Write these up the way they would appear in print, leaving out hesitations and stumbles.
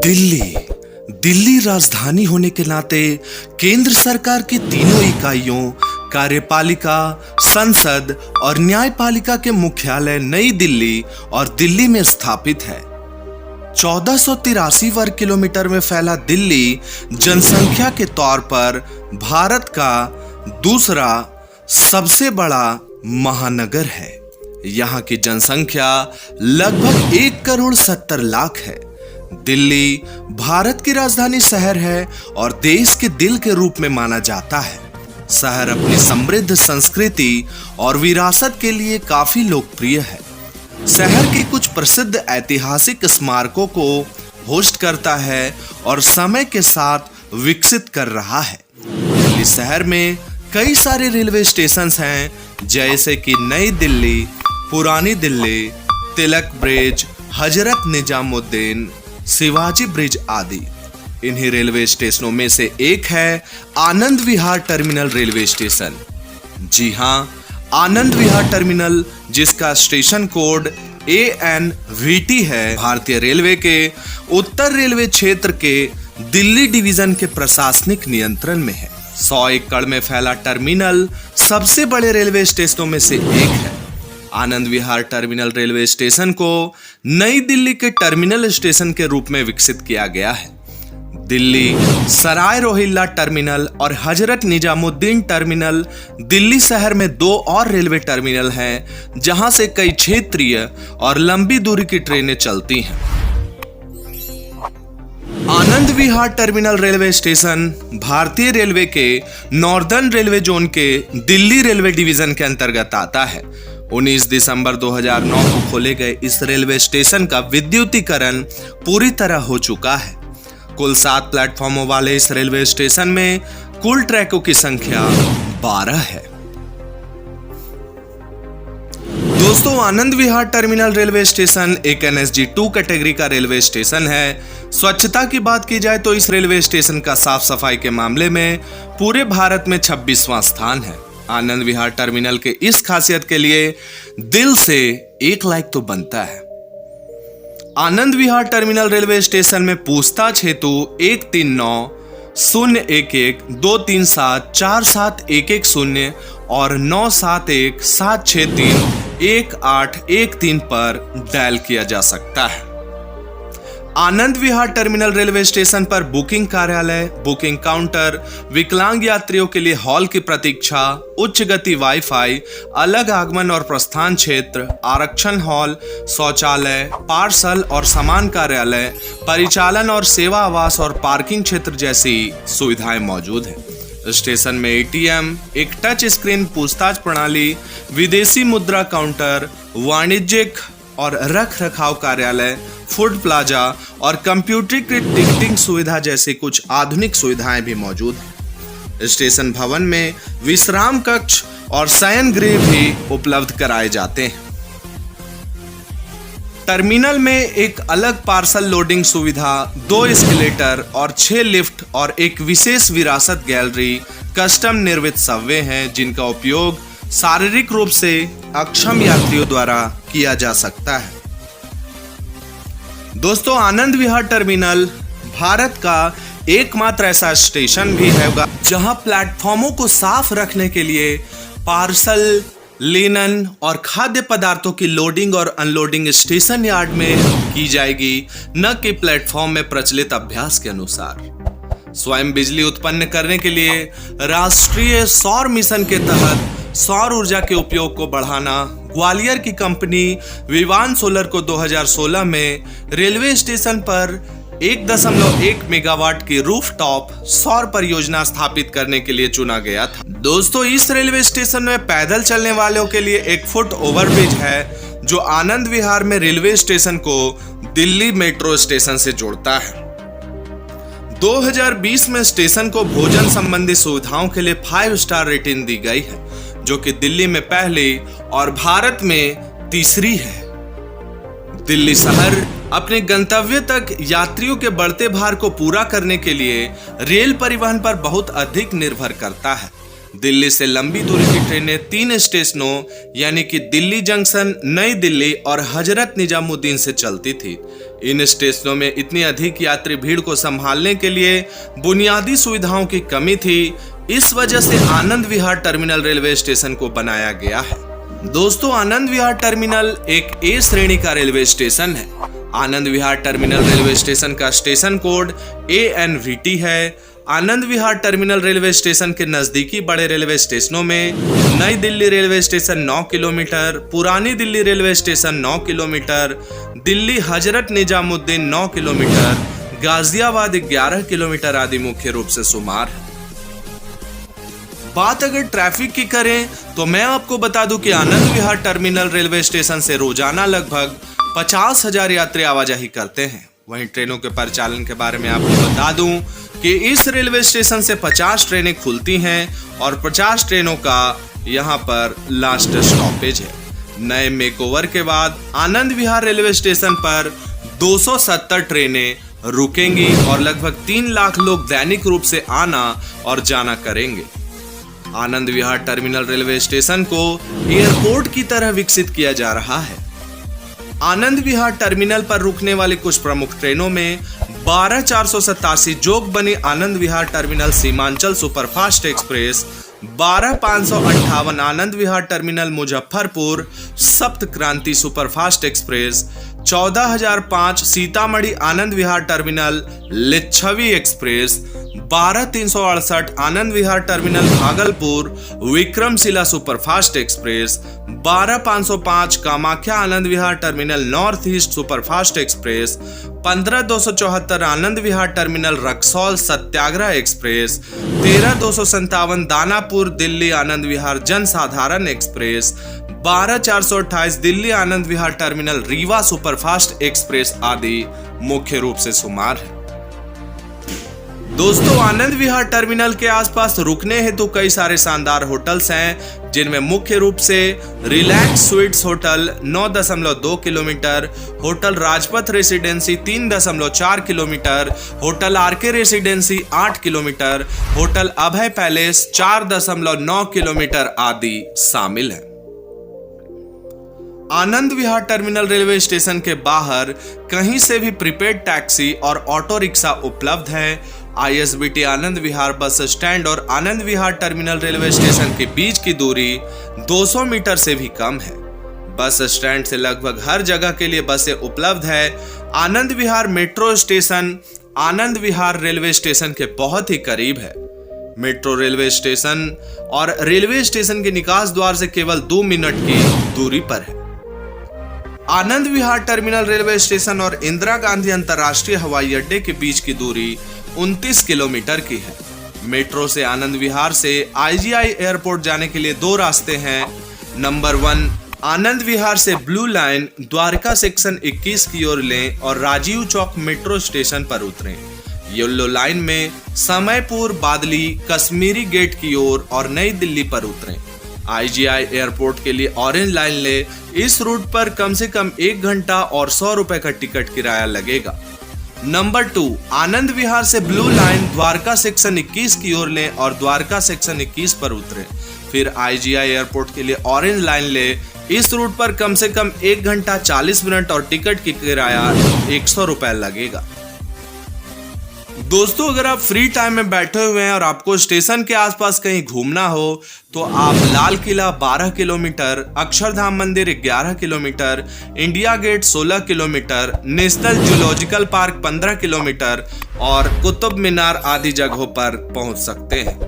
दिल्ली दिल्ली राजधानी होने के नाते केंद्र सरकार की तीनों इकाइयों कार्यपालिका, संसद और न्यायपालिका के मुख्यालय नई दिल्ली और दिल्ली में स्थापित है। 1483 वर्ग किलोमीटर में फैला दिल्ली जनसंख्या के तौर पर भारत का दूसरा सबसे बड़ा महानगर है। यहाँ की जनसंख्या लगभग 1,70,00,000 है। दिल्ली भारत की राजधानी शहर है और देश के दिल के रूप में माना जाता है। शहर अपनी समृद्ध संस्कृति और विरासत के लिए काफी लोकप्रिय है। शहर के कुछ प्रसिद्ध ऐतिहासिक स्मारकों को होस्ट करता है और समय के साथ विकसित कर रहा है। दिल्ली शहर में कई सारे रेलवे स्टेशन हैं, जैसे कि नई दिल्ली, पुरानी दिल्ली, तिलक ब्रिज, हजरत निजामुद्दीन, शिवाजी ब्रिज आदि। इन्हीं रेलवे स्टेशनों में से एक है Anand Vihar terminal railway station. जी हां, आनंद विहार टर्मिनल, जिसका स्टेशन कोड ANVT है, भारतीय रेलवे के उत्तर रेलवे क्षेत्र के दिल्ली डिवीजन के प्रशासनिक नियंत्रण में है। 100 एकड़ में फैला टर्मिनल सबसे बड़े रेलवे स्टेशनों में से एक है। Anand Vihar terminal railway station को नई दिल्ली के टर्मिनल स्टेशन के रूप में विकसित किया गया है। दिल्ली सराय रोहिल्ला टर्मिनल और हजरत निजामुद्दीन टर्मिनल दिल्ली शहर में 2 और रेलवे टर्मिनल हैं, जहां से कई क्षेत्रीय और लंबी दूरी की ट्रेनें चलती हैं। आनंद विहार टर्मिनल रेलवे स्टेशन भारतीय रेलवे के नॉर्दर्न रेलवे जोन के दिल्ली रेलवे डिवीजन के अंतर्गत आता है। 19 दिसंबर 2009 को खोले गए इस रेलवे स्टेशन का विद्युतीकरण पूरी तरह हो चुका है। कुल 7 प्लेटफॉर्मों वाले इस रेलवे स्टेशन में कुल ट्रैकों की संख्या 12 है। दोस्तों, आनंद विहार टर्मिनल रेलवे स्टेशन एक NSG 2 कैटेगरी का रेलवे स्टेशन है। स्वच्छता की बात की जाए तो इस रेलवे स्टेशन का साफ सफाई के मामले में पूरे भारत में 26वां स्थान है। आनंद विहार टर्मिनल के इस खासियत के लिए दिल से 1 लाइक तो बनता है। Anand Vihar terminal railway station में पूछताछ हेतु 139-011-237-47-110 और 971-763-1813 पर डायल किया जा सकता है। Anand Vihar terminal railway station पर बुकिंग कार्यालय, बुकिंग काउंटर, विकलांग यात्रियों के लिए हॉल की प्रतीक्षा, उच्च गति वाईफाई, अलग आगमन और प्रस्थान क्षेत्र, आरक्षण हॉल, शौचालय, पार्सल और सामान कार्यालय, परिचालन और सेवा आवास और पार्किंग क्षेत्र जैसी सुविधाएं मौजूद हैं। स्टेशन में ATM, एक टच स्क्रीन पूछताछ प्रणाली, विदेशी मुद्रा काउंटर, वाणिज्यिक और रख रखाव कार्यालय, फूड प्लाजा और कंप्यूटरीकृत टिकटिंग सुविधा जैसी कुछ आधुनिक सुविधाएं भी मौजूद हैं। स्टेशन भवन में विश्राम कक्ष और शयन गृह भी उपलब्ध कराए जाते हैं। टर्मिनल में एक अलग पार्सल लोडिंग सुविधा, 2 एस्केलेटर और 6 लिफ्ट और एक विशेष विरासत गैलरी कस्टम निर्मित सबवे हैं, जिनका उपयोग शारीरिक रूप से अक्षम यात्रियों द्वारा किया जा सकता है। दोस्तों, आनंद विहार टर्मिनल भारत का एकमात्र ऐसा स्टेशन भी है जहां प्लेटफॉर्मों को साफ रखने के लिए पार्सल, लिनन और खाद्य पदार्थों की लोडिंग और अनलोडिंग स्टेशन यार्ड में की जाएगी, न कि प्लेटफॉर्म में प्रचलित अभ्यास के अनुसार। स्वयं बिजली उत्पन्न करने के लिए राष्ट्रीय सौर मिशन के तहत सौर ऊर्जा के उपयोग को बढ़ाना, ग्वालियर की कंपनी विवान सोलर को 2016 में रेलवे स्टेशन पर 1.1 मेगावाट की रूफटॉप सौर परियोजना स्थापित करने के लिए चुना गया था। दोस्तों, इस रेलवे स्टेशन में पैदल चलने वालों के लिए 1 फुट ओवरब्रिज है, जो आनंद विहार में रेलवे स्टेशन को दिल्ली मेट्रो स्टेशन से जोड़ता है। 2020 में स्टेशन को भोजन संबंधी सुविधाओं के लिए 5 स्टार रेटिंग दी गई है, जो कि दिल्ली में पहली और भारत में तीसरी है। दिल्ली शहर अपने गंतव्य तक यात्रियों के बढ़ते भार को पूरा करने के लिए रेल परिवहन पर बहुत अधिक निर्भर करता है। दिल्ली से लंबी दूरी की ट्रेनें 3 स्टेशनों यानी कि दिल्ली जंक्शन, नई दिल्ली और हजरत निजामुद्दीन से चलती थी। इन स्टेशनों में इतनी अधिक यात्री भीड़ को संभालने के लिए बुनियादी सुविधाओं की कमी थी। इस वजह से आनंद विहार टर्मिनल रेलवे स्टेशन को बनाया गया है। दोस्तों, आनंद विहार टर्मिनल एक ए श्रेणी का रेलवे स्टेशन है। Anand Vihar terminal railway station का स्टेशन कोड ANVT है। Anand Vihar terminal railway station के नजदीकी बड़े रेलवे स्टेशनों में नई दिल्ली रेलवे स्टेशन 9 किलोमीटर, पुरानी Delhi railway station 9 kilometre, Delhi Hazrat Nizamuddin 9 kilometre, Ghaziabad 11 kilometre आदि मुख्य रूप से शुमार है। बात अगर ट्रैफिक की करें तो मैं आपको बता दूं कि आनंद विहार टर्मिनल रेलवे स्टेशन से रोजाना लगभग 50,000 यात्री आवाजाही करते हैं। वहीं ट्रेनों के परिचालन के बारे में आपको बता दूं कि इस रेलवे स्टेशन से 50 ट्रेनें खुलती हैं और 50 ट्रेनों का यहां पर लास्ट स्टॉपेज है। नए मेकओवर के बाद आनंद विहार रेलवे स्टेशन पर 270 ट्रेनें रुकेंगी और लगभग 3 लाख लोग दैनिक रूप से आना और जाना करेंगे। आनंद विहार टर्मिनल रेलवे स्टेशन को एयरपोर्ट की तरह विकसित किया जा रहा है। आनंद विहार टर्मिनल पर रुकने वाली कुछ प्रमुख ट्रेनों में 12,487 Jogbani Anand Vihar terminal Seemanchal superfast express, 12,558 Anand Vihar terminal Muzaffarpur Sapt Kranti superfast express, 14,005 Sitamarhi Anand Vihar terminal Lichchavi express, 12,368 Anand Vihar terminal Bhagalpur Vikramshila superfast express, 12,505 Kamakhya Anand Vihar terminal north east superfast express, 15,274 Anand Vihar terminal Raxaul Satyagraha express, 13,257 Danapur Delhi Anand Vihar Jansadharan express, 12,428 Delhi Anand Vihar terminal Rewa superfast express आदि मुख्य रूप से शुमार है। दोस्तों, आनंद विहार टर्मिनल के आसपास रुकने हेतु कई सारे शानदार होटल्स हैं, जिनमें मुख्य रूप से relax suites hotel 9.2 kilometre, hotel Rajpath residency 3.4 kilometre, hotel RK residency 8 kilometre, hotel Abhay palace 4.9 kilometre आदि शामिल है। Anand Vihar terminal railway station के बाहर कहीं से भी प्रीपेड टैक्सी और ऑटो रिक्शा उपलब्ध है। ISBT Anand Vihar bus stand और Anand Vihar terminal railway station के बीच की दूरी 200 मीटर से भी कम है। बस स्टैंड से लगभग हर जगह के लिए बसें उपलब्ध है। आनंद विहार metro station Anand Vihar railway station के बहुत ही करीब है। मेट्रो रेलवे स्टेशन और रेलवे स्टेशन के निकास द्वार से केवल 2 मिनट की दूरी पर है। Anand Vihar terminal railway station और इंदिरा गांधी अंतर्राष्ट्रीय हवाई अड्डे के बीच की दूरी 29 किलोमीटर की है। मेट्रो से आनंद विहार से IGI एयरपोर्ट जाने के लिए 2 रास्ते हैं। नंबर 1, आनंद विहार से ब्लू लाइन द्वारका सेक्शन 21 की ओर लें और राजीव चौक मेट्रो स्टेशन पर उतरें। येलो लाइन में समयपुर, बादली, कश्मीरी गेट की ओर और नई दिल्ली पर उतरें। IGI एयरपोर्ट के लिए ऑरेंज लाइन ले। इस रूट पर कम से कम 1 घंटा और 100 रुपए का टिकट किराया लगेगा। नंबर 2, आनंद विहार से ब्लू लाइन द्वारका सेक्शन 21 की ओर लें और द्वारका सेक्शन 21 पर उतरें। फिर IGI एयरपोर्ट के लिए ऑरेंज लाइन ले। इस रूट पर कम से कम 1 घंटा 40 मिनट और टिकट की किराया 100 रुपए लगेगा। दोस्तों, अगर आप फ्री टाइम में बैठे हुए हैं और आपको स्टेशन के आसपास कहीं घूमना हो तो आप Lal Qila 12 kilometre, Akshardham Mandir 11 kilometre, India Gate 16 kilometre, National Zoological Park 15 kilometre और कुतुब मीनार आदि जगहों पर पहुंच सकते हैं।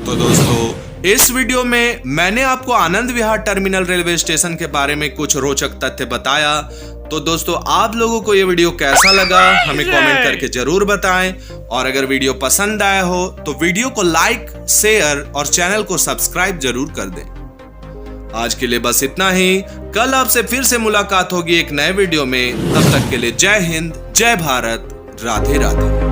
तो दोस्तों, इस वीडियो में मैंने आपको आनंद विहार टर्मिनल रेलवे स्टेशन के बारे में कुछ रोचक तथ्य बताया। तो दोस्तों, आप लोगों को ये वीडियो कैसा लगा हमें कमेंट करके जरूर बताएं और अगर वीडियो पसंद आया हो तो वीडियो को लाइक, शेयर और चैनल को सब्सक्राइब जरूर कर दें। आज के लिए बस इतना ही। कल आपसे फिर से मुलाकात होगी एक नए वीडियो में। तब तक के लिए जय हिंद, जय भारत, राधे राधे।